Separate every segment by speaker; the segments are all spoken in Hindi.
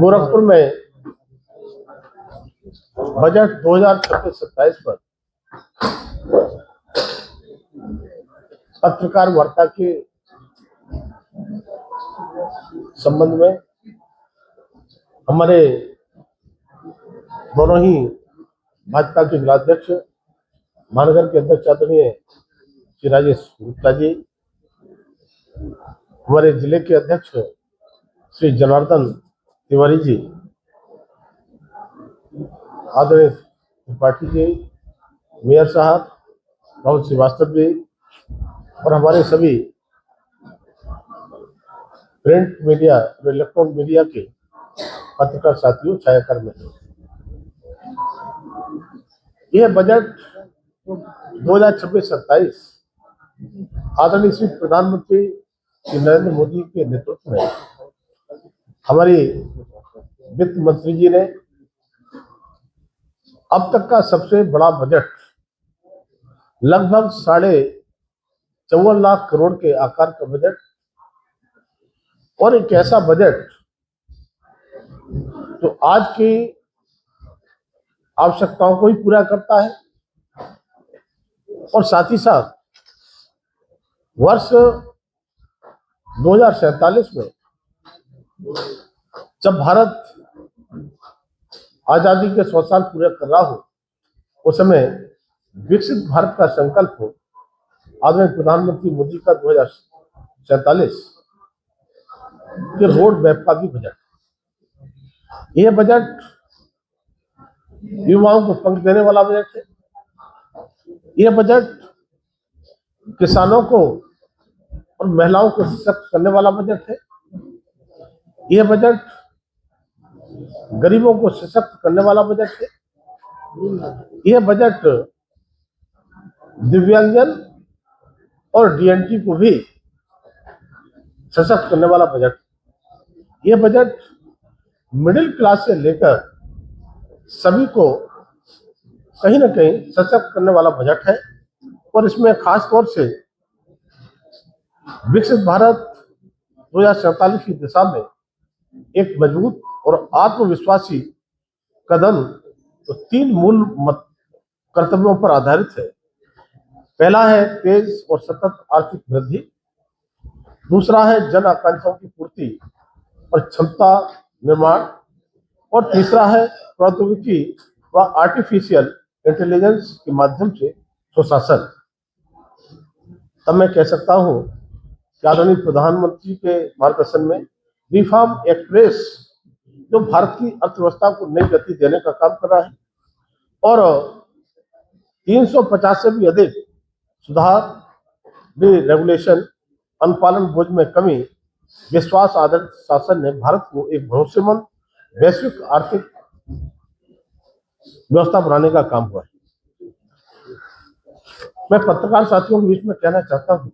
Speaker 1: गोरखपुर में बजट 2026-27 पर पत्रकार वार्ता के संबंध में हमारे दोनों ही भाजपा के जिलाध्यक्ष महानगर के अध्यक्ष आदरणीय श्री राजेश गुप्ता जी, हमारे जिले के अध्यक्ष श्री जनार्दन तिवारी जी, आदरणीय त्रिपाठी जी, मेयर साहब राहुल श्रीवास्तव जी और हमारे सभी प्रिंट मीडिया और इलेक्ट्रॉनिक मीडिया के पत्रकार साथियों, छायाकर्मी, यह बजट 2026-27 आदरणीय श्री प्रधानमंत्री श्री नरेंद्र मोदी के नेतृत्व में हमारी वित्त मंत्री जी ने अब तक का सबसे बड़ा बजट लगभग 54 लाख करोड़ के आकार का बजट, और एक ऐसा बजट जो आज की आवश्यकताओं को ही पूरा करता है और साथ ही साथ वर्ष 2047 में जब भारत आजादी के 100 साल पूरे कर रहा हो, उस समय विकसित भारत का संकल्प हो, आदरणीय प्रधानमंत्री मोदी का 2047 के रोड मैप का भी बजट। यह बजट युवाओं को पंख देने वाला बजट है। यह बजट किसानों को और महिलाओं को सशक्त करने वाला बजट है। यह बजट गरीबों को सशक्त करने वाला बजट है। यह बजट दिव्यांगजन और डीएनटी को भी सशक्त करने वाला बजट। यह बजट मिडिल क्लास से लेकर सभी को कहीं ना कहीं सशक्त करने वाला बजट है, और इसमें खास तौर से विकसित भारत 2047 की दिशा में एक मजबूत और आत्मविश्वासी कदम तो 3 मूल कर्तव्यों पर आधारित है। पहला है तेज और सतत आर्थिक वृद्धि, दूसरा है जन आकांक्षाओं की पूर्ति और क्षमता निर्माण, और तीसरा है प्रौद्योगिकी व आर्टिफिशियल इंटेलिजेंस के माध्यम से सुशासन। तब मैं कह सकता हूं कि आदरणीय प्रधानमंत्री के मार्गदर्शन में रिफॉर्म एक्सप्रेस जो भारत की अर्थव्यवस्था को नई गति देने का काम कर रहा है, और 350 से भी अधिक सुधार, रेगुलेशन, अनुपालन बोझ में कमी, विश्वास आधारित शासन ने भारत को एक भरोसेमंद वैश्विक आर्थिक व्यवस्था बनाने का काम हुआ है। मैं पत्रकार साथियों के बीच में कहना चाहता हूं,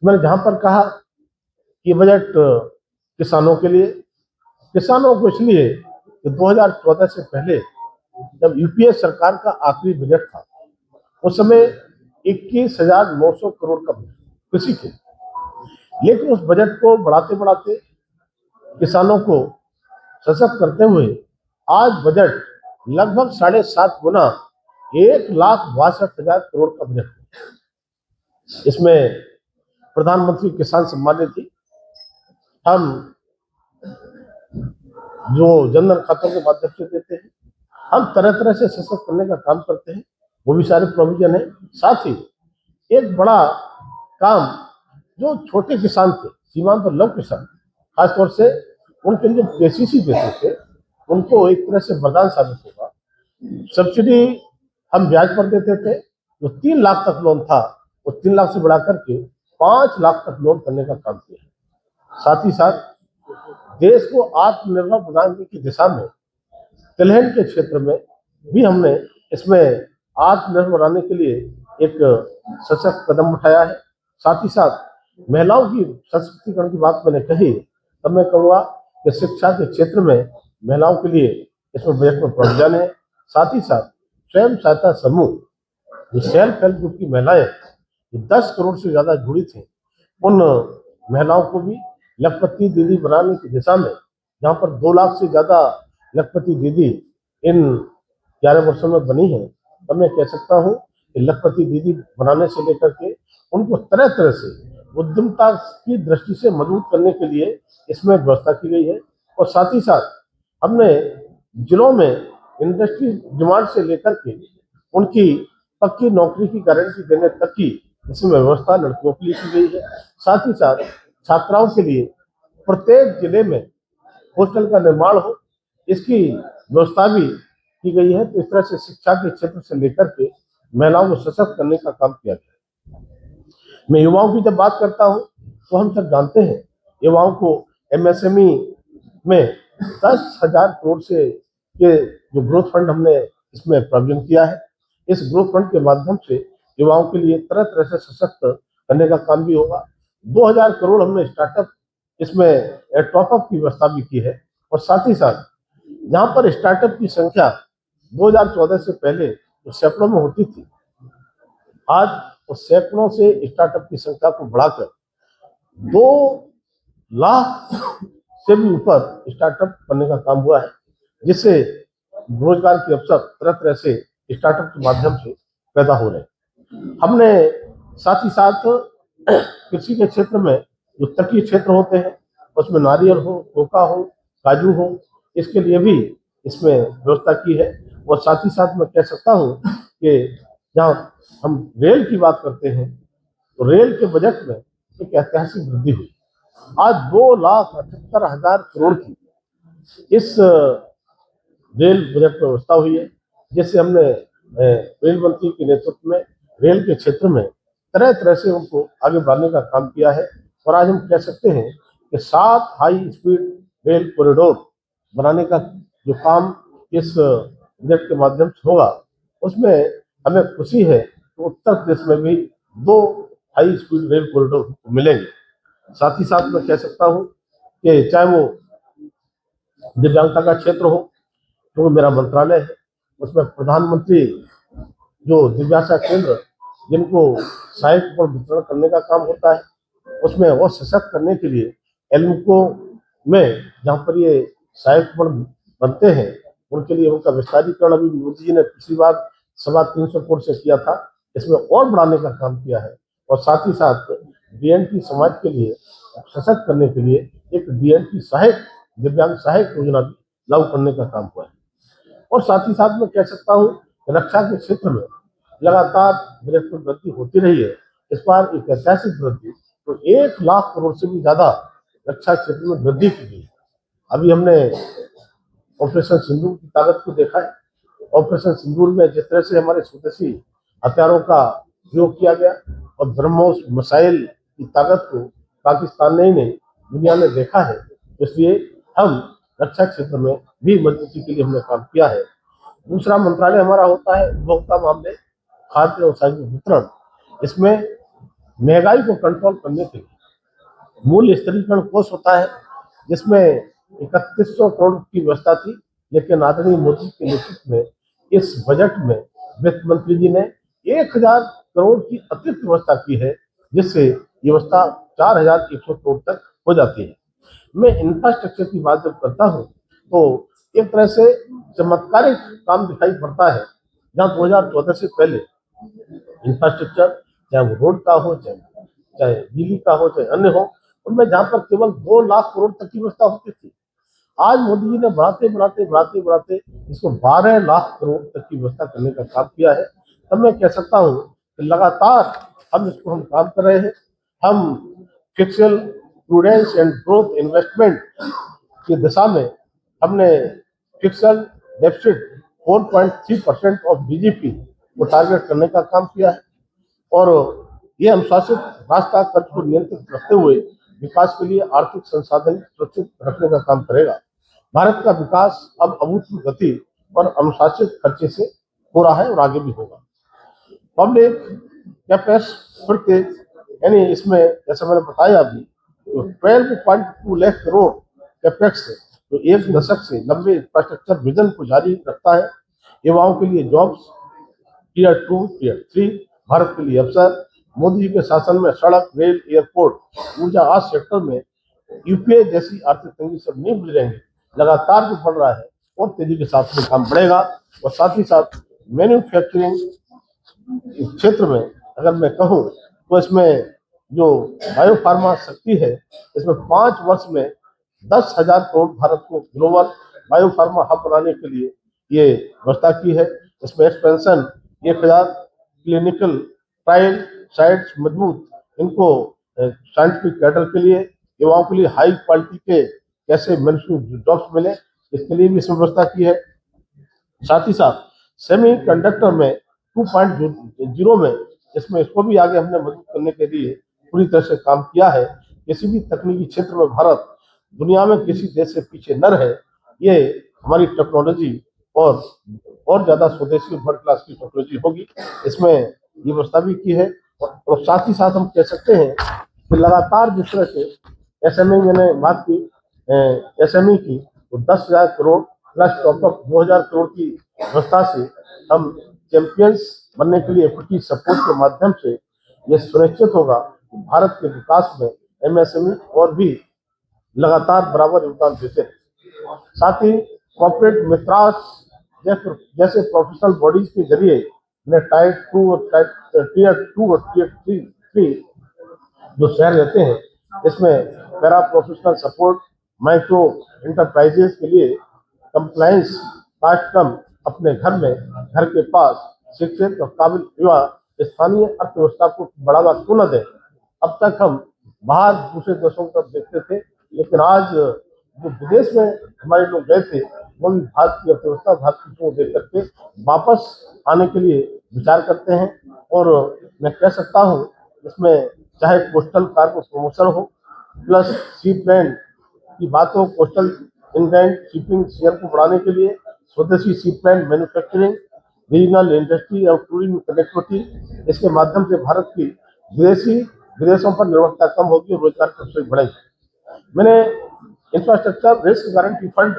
Speaker 1: मैंने जहां पर कहा कि बजट किसानों के लिए, किसानों को इसलिए कि 2014 से पहले जब यूपीए सरकार का आखिरी बजट था, उस समय 21,900 करोड़ का बजट कृषि के, लेकिन उस बजट को बढ़ाते बढ़ाते किसानों को सशक्त करते हुए आज बजट लगभग 7.5 गुना 1,62,000 करोड़ का बजट है। इसमें प्रधानमंत्री किसान सम्मान निधि, हम जो जनधन खातों के माध्यम से देते हैं, हम तरह तरह से सशक्त करने का काम करते हैं, वो भी सारे प्रोविजन है। साथ ही एक बड़ा काम जो छोटे किसान थे, सीमांत और लघु किसान, खासतौर से उनके लिए जो केसीसी देते थे, उनको एक तरह से वरदान साबित होगा। सब्सिडी हम ब्याज पर देते थे, जो 3 लाख तक लोन था, वो 3 लाख से बढ़ा करके 5 लाख तक लोन करने का काम किया। साथ ही साथ देश को आत्मनिर्भर बनाने की दिशा में तिलहन के क्षेत्र में भी हमने इसमें आत्मनिर्भर बनाने के लिए एक सशक्त कदम उठाया है। साथ ही साथ महिलाओं की सशक्तिकरण की बात मैंने कही, तब मैं कहूँगा कि शिक्षा के क्षेत्र में महिलाओं के लिए इसमें बजट में प्रावधान है। साथ ही साथ स्वयं सहायता समूह, जो सेल्फ हेल्प ग्रुप की महिलाएं 10 करोड़ से ज्यादा जुड़ी थी, उन महिलाओं को भी लखपति दीदी बनाने की दिशा में जहाँ पर 2 लाख से ज्यादा लखपति दीदी इन 11 वर्षों में बनी है, तो मैं कह सकता हूँ कि लखपति दीदी बनाने से लेकर के उनको तरह तरह से उद्यमता की दृष्टि से मजबूत करने के लिए इसमें व्यवस्था की गई है। और साथ ही साथ हमने जिलों में इंडस्ट्री डिमांड से लेकर के उनकी पक्की नौकरी की गारंटी देने तक की इसमें व्यवस्था लड़कियों के लिए की गई है। साथ ही साथ छात्राओं के लिए प्रत्येक जिले में हॉस्टल का निर्माण हो, इसकी व्यवस्था भी की गई है। तो इस तरह से शिक्षा के क्षेत्र से लेकर के महिलाओं को सशक्त करने का काम किया गया है। मैं युवाओं की जब बात करता हूँ तो हम सब जानते हैं युवाओं को एमएसएमई में 10,000 करोड़ से के जो ग्रोथ फंड हमने इसमें प्रोविजन किया है, इस ग्रोथ फंड के माध्यम से युवाओं के लिए तरह तरह से सशक्त करने का काम भी होगा। 2,000 करोड़ हमने स्टार्टअप इसमें टॉपअप की व्यवस्था भी की है। और साथ ही साथ जहाँ पर स्टार्टअप की संख्या 2014 से पहले तो सैकड़ों में होती थी, आज उस सैकड़ों से स्टार्टअप की संख्या को बढ़ाकर 2 लाख से भी ऊपर स्टार्टअप करने का काम हुआ है, जिससे रोजगार के अवसर तरह तरह से स्टार्टअप के माध्यम से पैदा हो रहे हैं। हमने साथ ही साथ कृषि के क्षेत्र में जो तटीय क्षेत्र होते हैं उसमें नारियल हो, कोका हो, काजू हो, इसके लिए भी इसमें व्यवस्था की है। और साथ ही साथ मैं कह सकता हूँ कि जहाँ हम रेल की बात करते हैं तो रेल के बजट में एक ऐतिहासिक वृद्धि हुई। आज 2,78,000 करोड़ की इस रेल बजट में व्यवस्था हुई है, जिससे हमने रेल मंत्री के नेतृत्व में रेल के क्षेत्र में तरह तरह से उनको आगे बढ़ाने का काम किया है। और आज हम कह सकते हैं कि 7 हाई स्पीड रेल कॉरिडोर बनाने का जो काम इस बजट के माध्यम से होगा, उसमें हमें खुशी है कि उत्तर प्रदेश में भी 2 हाई स्पीड रेल कॉरिडोर मिलेंगे। साथ ही साथ मैं कह सकता हूँ कि चाहे वो दिव्यांगता का क्षेत्र हो, तो मेरा मंत्रालय है, उसमें प्रधानमंत्री जो दिव्यांगता केंद्र जिनको सहायक उपकरण वितरण करने का काम होता है, उसमें वो सशक्त करने के लिए एल्मको में जहाँ पर ये सहायक उपकरण बनते हैं उनके लिए उनका विस्तारीकरण अभी मोदी जी ने पिछली बार 325 करोड़ से किया था, इसमें और बढ़ाने का काम किया है। और साथ ही साथ डीएनटी समाज के लिए सशक्त करने के लिए एक डीएनटी सहायक दिव्यांग सहायक योजना भी लागू करने का काम हुआ है। और साथ ही साथ मैं कह सकता हूँ रक्षा के क्षेत्र में लगातार बजट में वृद्धि होती रही है। इस बार एक ऐतिहासिक वृद्धि, तो 1 लाख करोड़ से भी ज्यादा रक्षा क्षेत्र में वृद्धि की गई। अभी हमने ऑपरेशन सिंदूर की ताकत को देखा है। ऑपरेशन सिंदूर में जिस तरह से हमारे स्वदेशी हथियारों का उपयोग किया गया और ब्रह्मोस मिसाइल की ताकत को पाकिस्तान ने ही नहीं दुनिया ने देखा है, इसलिए हम रक्षा क्षेत्र में भी मजबूती के लिए हमने काम किया है। दूसरा मंत्रालय हमारा होता है उपभोक्ता मामले, खाद्य और सार्वजनिक वितरण। इसमें महंगाई को कंट्रोल करने के लिए मूल्य स्तरीकरण कोष होता है, जिसमें 3100 करोड़ की व्यवस्था थी, लेकिन आदरणीय मोदी के नेतृत्व में इस बजट में वित्त मंत्री जी ने 1,000 करोड़ की अतिरिक्त व्यवस्था की है, जिससे ये व्यवस्था 4,100 करोड़ तक हो जाती है। मैं इंफ्रास्ट्रक्चर की बात जब करता हूँ तो एक तरह से चमत्कारिक काम दिखाई पड़ता है। जहाँ 2014 से पहले इंफ्रास्ट्रक्चर चाहे वो रोड का हो, चाहे बिजली का हो, चाहे अन्य हो, उनमें जहाँ पर केवल 2 लाख करोड़ तक की व्यवस्था होती थी, आज मोदी जी ने बढ़ाते इसको 12 लाख करोड़ तक की व्यवस्था करने का काम किया है। तब मैं कह सकता हूँ कि लगातार हम काम कर रहे हैं। हम pixel prudence and growth investment की दिशा में हमने फिक्सल डेफिसिट 4.3% ऑफ बीजीपी को टारगेट करने का काम किया है। और ये अनुशासित रास्ता खर्च को नियंत्रित रखते हुए विकास के लिए आर्थिक संसाधन सुरक्षित रखने का काम करेगा। भारत का विकास अब अभूतपूर्व गति और अनुशासित खर्चे से हो रहा है और आगे भी होगा। पब्लिक कैपेक्स फिर तेज, यानी इसमें जैसे मैंने बताया अभी तो 12.2 लाख करोड़ कैपेक्स तो एक दशक से लंबे इंफ्रास्ट्रक्चर विजन को जारी रखता है। युवाओं के लिए जॉब्स, टीयर 2, टीयर 3 भारत के लिए अवसर। मोदी जी के शासन में सड़क, रेल, एयरपोर्ट, ऊर्जा आदि सेक्टर में यूपीए जैसी आर्थिक तंगी से नहीं गुजरेंगे। लगातार जो बढ़ रहा है और तेजी के साथ में काम बढ़ेगा। और साथ ही साथ मैन्युफैक्चरिंग क्षेत्र में अगर मैं कहूँ तो इसमें जो बायो फार्मा शक्ति है, इसमें 5 वर्ष में 10,000 करोड़ भारत को ग्लोबल बायो फार्मा हब बनाने के लिए ये व्यवस्था की है। इसमें एक्सपेंशन 1,000 क्लिनिकल ट्रायल साइट्स मजबूत, इनको साइंटिफिक कैडर के लिए, युवाओं के लिए हाई क्वालिटी के कैसे मैन्युफैक्चरिंग जॉब्स मिले, इसके लिए भी इसमें व्यवस्था की है। साथ ही साथ सेमी कंडक्टर में 2.0 में इसमें इसको भी आगे हमने मजबूत करने के लिए पूरी तरह से काम किया है। किसी भी तकनीकी क्षेत्र में भारत दुनिया में किसी देश से पीछे न रहे, ये हमारी टेक्नोलॉजी और ज्यादा स्वदेशी वर्ल्ड क्लास की टेक्नोलॉजी होगी, इसमें ये व्यवस्था भी की है। और साथ ही साथ हम कह सकते हैं कि लगातार जिस तरह से एसएमई मैंने बात की, एसएमई की, तो 10,000 करोड़ प्लस टॉपअप 2,000 करोड़ की व्यवस्था से हम चैंपियंस बनने के लिए इक्विटी सपोर्ट के माध्यम से ये सुनिश्चित होगा कि भारत के विकास में एमएसएमई और भी लगातार बराबर योगदान देते हैं। साथ ही कॉर्पोरेट मित्रास जैसे प्रोफेशनल बॉडीज के जरिए टायर 2 और टियर 2 और टियर 3 जो शहर रहते हैं, इसमें para professional support, micro enterprises के लिए कंप्लायंस कास्ट कम, अपने घर में, घर के पास शिक्षित और काबिल युवा स्थानीय अर्थव्यवस्था को बढ़ावा क्यों न दें। अब तक हम बाहर दूसरे देशों की तरफ देखते थे, लेकिन आज जो विदेश में हमारे लोग गए थे, वो भी भारत की अर्थव्यवस्था, भारत की को देख करके वापस आने के लिए विचार करते हैं। और मैं कह सकता हूँ इसमें चाहे कोस्टल कार्गो प्रमोशन हो, प्लस सीप लैंड की बात हो, कोस्टल इनलैंड शिपिंग शेयर को बढ़ाने के लिए स्वदेशी सीप लैंड मैन्युफैक्चरिंग, रीजनल इंडस्ट्री और टूरिज्म कनेक्टिविटी, इसके माध्यम से भारत की विदेशों पर निर्भरता कम होगी और रोजगार के अवसर बढ़ेंगे। मैंने इंफ्रास्ट्रक्चर रिस्क गारंटी फंड